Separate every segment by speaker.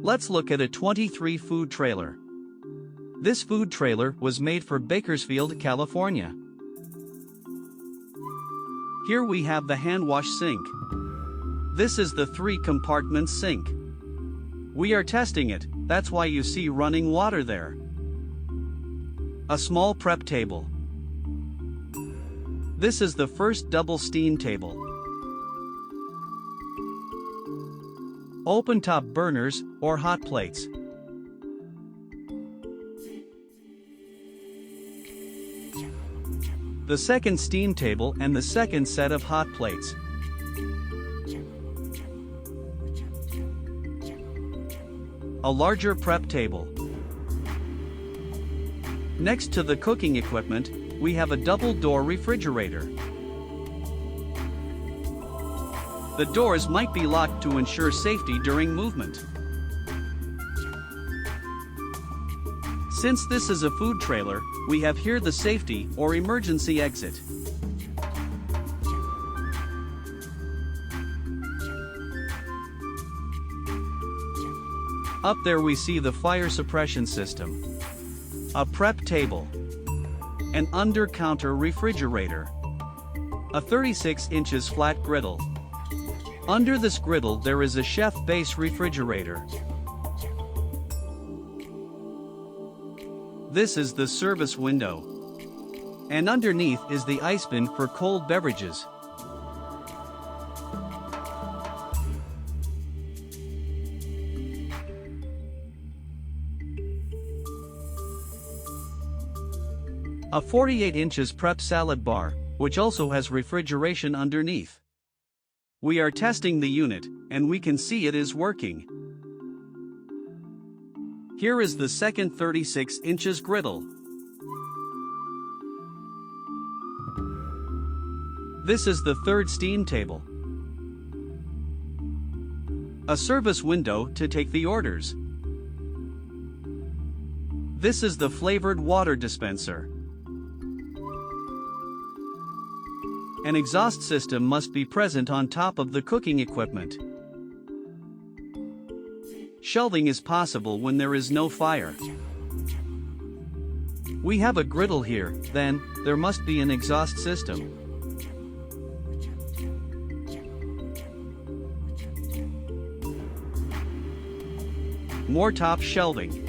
Speaker 1: Let's look at a 23 food trailer. This food trailer was made for Bakersfield, California. Here we have the hand wash sink. This is the 3-compartment sink. We are testing it, that's why you see running water there. A small prep table. This is the first double steam table. Open-top burners, or hot plates. The second steam table and the second set of hot plates. A larger prep table. Next to the cooking equipment, we have a double-door refrigerator. The doors might be locked to ensure safety during movement. Since this is a food trailer, we have here the safety or emergency exit. Up there we see the fire suppression system, a prep table, an under-counter refrigerator, a 36 inches flat griddle. Under this griddle there is a chef base refrigerator. This is the service window. And underneath is the ice bin for cold beverages. A 48 inches prep salad bar, which also has refrigeration underneath. We are testing the unit, and we can see it is working. Here is the second 36 inches griddle. This is the third steam table. A service window to take the orders. This is the flavored water dispenser. An exhaust system must be present on top of the cooking equipment. Shelving is possible when there is no fire. We have a griddle here, then, there must be an exhaust system. More top shelving.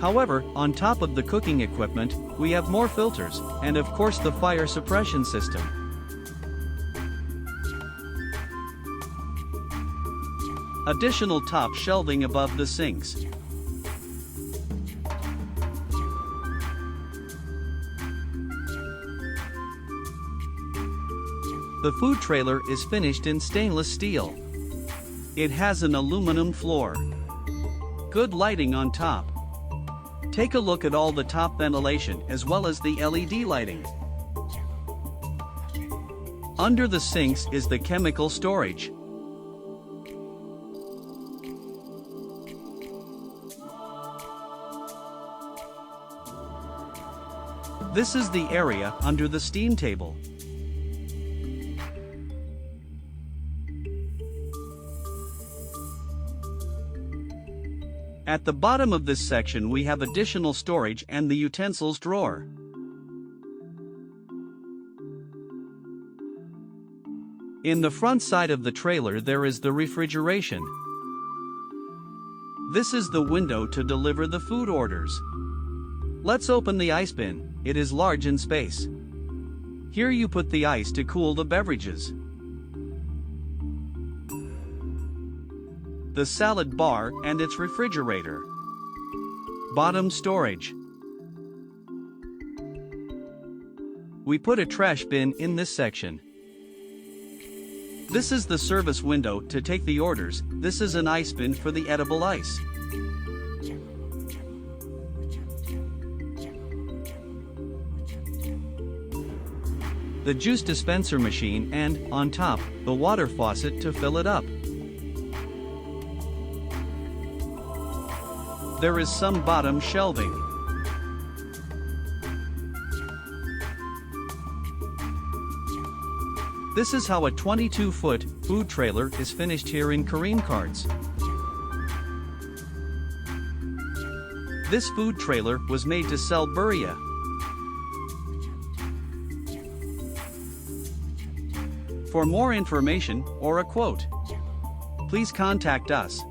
Speaker 1: However, on top of the cooking equipment, we have more filters, and of course the fire suppression system. Additional top shelving above the sinks. The food trailer is finished in stainless steel. It has an aluminum floor. Good lighting on top. Take a look at all the top ventilation as well as the LED lighting. Under the sinks is the chemical storage. This is the area under the steam table. At the bottom of this section we have additional storage and the utensils drawer. In the front side of the trailer there is the refrigeration. This is the window to deliver the food orders. Let's open the ice bin, it is large in space. Here you put the ice to cool the beverages. The salad bar and its refrigerator. Bottom storage. We put a trash bin in this section. This is the service window to take the orders. This is an ice bin for the edible ice. The juice dispenser machine and, on top, the water faucet to fill it up. There is some bottom shelving. This is how a 22-foot food trailer is finished here in Kareem Cards. This food trailer was made to sell Birria. For more information or a quote, please contact us.